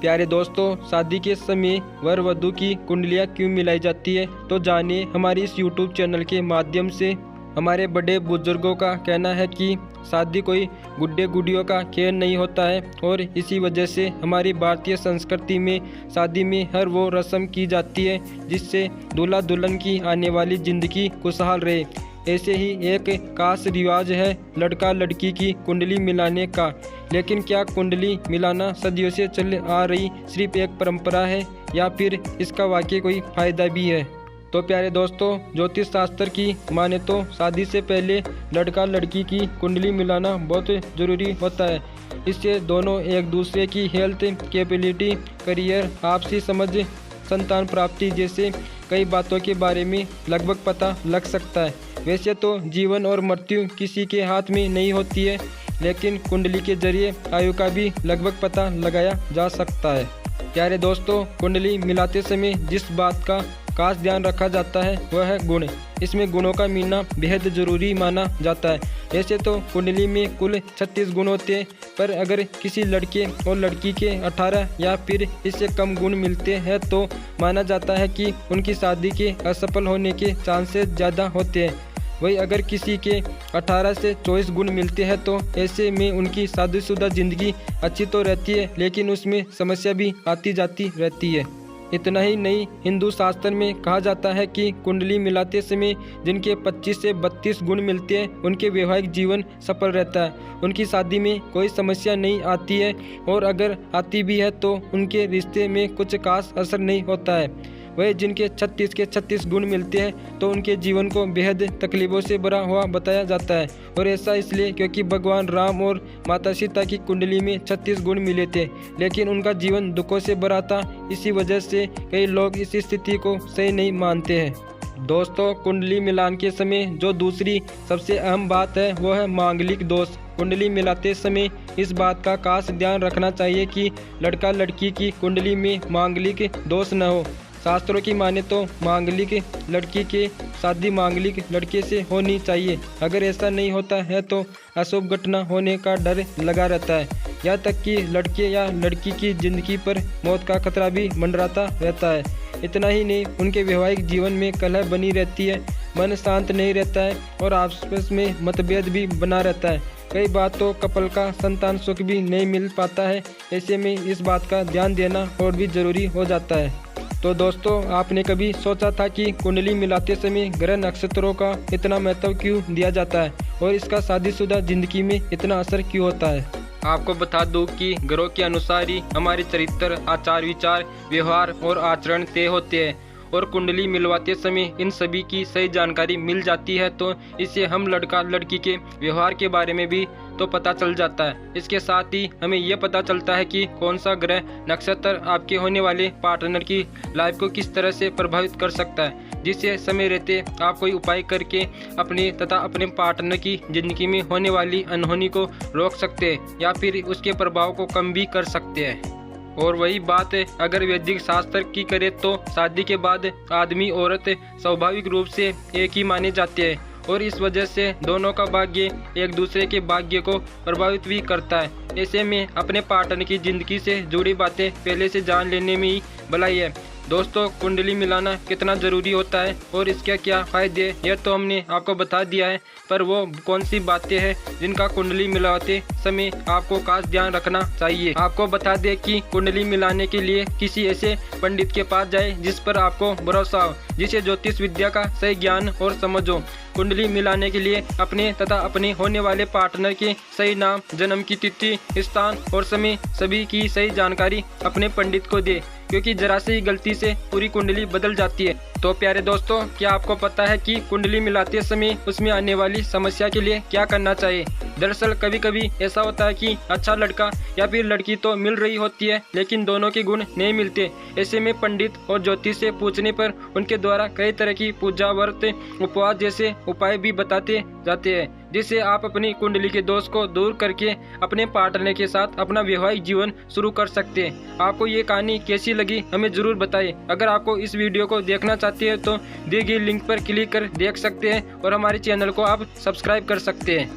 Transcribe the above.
प्यारे दोस्तों, शादी के समय वर वधू की कुंडलियां क्यों मिलाई जाती है, तो जानिए हमारे इस YouTube चैनल के माध्यम से। हमारे बड़े बुजुर्गों का कहना है कि शादी कोई गुड्डे गुडियों का खेल नहीं होता है और इसी वजह से हमारी भारतीय संस्कृति में शादी में हर वो रस्म की जाती है जिससे दूल्हा दुल्हन की आने वाली ज़िंदगी खुशहाल रहे। ऐसे ही एक खास रिवाज है लड़का लड़की की कुंडली मिलाने का। लेकिन क्या कुंडली मिलाना सदियों से चल आ रही सिर्फ एक परंपरा है या फिर इसका वाकई कोई फ़ायदा भी है? तो प्यारे दोस्तों, ज्योतिष शास्त्र की माने तो शादी से पहले लड़का लड़की की कुंडली मिलाना बहुत ज़रूरी होता है। इससे दोनों एक दूसरे की हेल्थ, कैपेबिलिटी, करियर, आपसी समझ, संतान प्राप्ति जैसे कई बातों के बारे में लगभग पता लग सकता है। वैसे तो जीवन और मृत्यु किसी के हाथ में नहीं होती है, लेकिन कुंडली के जरिए आयु का भी लगभग पता लगाया जा सकता है। प्यारे दोस्तों, कुंडली मिलाते समय जिस बात का खास ध्यान रखा जाता है वह है गुण। इसमें गुणों का मिलना बेहद ज़रूरी माना जाता है। वैसे तो कुंडली में कुल 36 गुण होते हैं, पर अगर किसी लड़के और लड़की के 18 या फिर इससे कम गुण मिलते हैं तो माना जाता है कि उनकी शादी के असफल होने के चांसेस ज़्यादा होते हैं। वही अगर किसी के 18 से 24 गुण मिलते हैं तो ऐसे में उनकी शादीशुदा ज़िंदगी अच्छी तो रहती है, लेकिन उसमें समस्या भी आती जाती रहती है। इतना ही नहीं, हिंदू शास्त्र में कहा जाता है कि कुंडली मिलाते समय जिनके 25 से 32 गुण मिलते हैं उनके वैवाहिक जीवन सफल रहता है, उनकी शादी में कोई समस्या नहीं आती है और अगर आती भी है तो उनके रिश्ते में कुछ खास असर नहीं होता है। वह जिनके 36 के 36 गुण मिलते हैं तो उनके जीवन को बेहद तकलीफ़ों से भरा हुआ बताया जाता है। और ऐसा इसलिए क्योंकि भगवान राम और माता सीता की कुंडली में 36 गुण मिले थे, लेकिन उनका जीवन दुखों से भरा था। इसी वजह से कई लोग इस स्थिति को सही नहीं मानते हैं। दोस्तों, कुंडली मिलान के समय जो दूसरी सबसे अहम बात है वो है मांगलिक दोष। कुंडली मिलाते समय इस बात का खास ध्यान रखना चाहिए कि लड़का लड़की की कुंडली में मांगलिक दोष न हो। शास्त्रों की माने तो मांगलिक लड़की के शादी मांगलिक लड़के से होनी चाहिए। अगर ऐसा नहीं होता है तो अशुभ घटना होने का डर लगा रहता है, यहाँ तक कि लड़के या लड़की की ज़िंदगी पर मौत का खतरा भी मंडराता रहता है। इतना ही नहीं, उनके वैवाहिक जीवन में कलह बनी रहती है, मन शांत नहीं रहता है और आपस में मतभेद भी बना रहता है। कई बार तो कपल का संतान सुख भी नहीं मिल पाता है। ऐसे में इस बात का ध्यान देना और भी ज़रूरी हो जाता है। तो दोस्तों, आपने कभी सोचा था कि कुंडली मिलाते समय ग्रह नक्षत्रों का इतना महत्व क्यों दिया जाता है और इसका शादीशुदा जिंदगी में इतना असर क्यों होता है? आपको बता दूं कि ग्रहों के अनुसार ही हमारे चरित्र, आचार विचार, व्यवहार और आचरण तय होते हैं और कुंडली मिलवाते समय इन सभी की सही जानकारी मिल जाती है, तो इससे हम लड़का लड़की के व्यवहार के बारे में भी तो पता चल जाता है। इसके साथ ही हमें यह पता चलता है कि कौन सा ग्रह नक्षत्र आपके होने वाले पार्टनर की लाइफ को किस तरह से प्रभावित कर सकता है, जिससे समय रहते आप कोई उपाय करके अपने तथा अपने पार्टनर की जिंदगी में होने वाली अनहोनी को रोक सकते हैं या फिर उसके प्रभाव को कम भी कर सकते हैं। और वही बात अगर वैदिक शास्त्र की करें तो शादी के बाद आदमी औरत स्वाभाविक रूप से एक ही माने जाते हैं और इस वजह से दोनों का भाग्य एक दूसरे के भाग्य को प्रभावित भी करता है। ऐसे में अपने पार्टनर की ज़िंदगी से जुड़ी बातें पहले से जान लेने में ही भलाई है। दोस्तों, कुंडली मिलाना कितना ज़रूरी होता है और इसके क्या फ़ायदे यह तो हमने आपको बता दिया है, पर वो कौन सी बातें हैं जिनका कुंडली मिलाते समय आपको खास ध्यान रखना चाहिए। आपको बता दें कि कुंडली मिलाने के लिए किसी ऐसे पंडित के पास जाए जिस पर आपको भरोसा हो, जिसे ज्योतिष विद्या का सही ज्ञान और समझ हो। कुंडली मिलाने के लिए अपने तथा अपने होने वाले पार्टनर के सही नाम, जन्म की तिथि, स्थान और समय सभी की सही जानकारी अपने पंडित को दे, क्योंकि जरा से ही गलती से पूरी कुंडली बदल जाती है। तो प्यारे दोस्तों, क्या आपको पता है कि कुंडली मिलाते समय उसमें आने वाली समस्या के लिए क्या करना चाहिए? दरअसल कभी कभी ऐसा होता है कि अच्छा लड़का या फिर लड़की तो मिल रही होती है, लेकिन दोनों के गुण नहीं मिलते। ऐसे में पंडित और ज्योतिष से पूछने पर उनके द्वारा कई तरह की पूजा, व्रत, उपवास जैसे उपाय भी बताते जाते हैं, जिससे आप अपनी कुंडली के दोष को दूर करके अपने पार्टनर के साथ अपना वैवाहिक जीवन शुरू कर सकते हैं। आपको ये कहानी कैसी लगी हमें ज़रूर बताइए। अगर आपको इस वीडियो को देखना चाहते हैं तो दिए गए लिंक पर क्लिक कर देख सकते हैं और हमारे चैनल को आप सब्सक्राइब कर सकते हैं।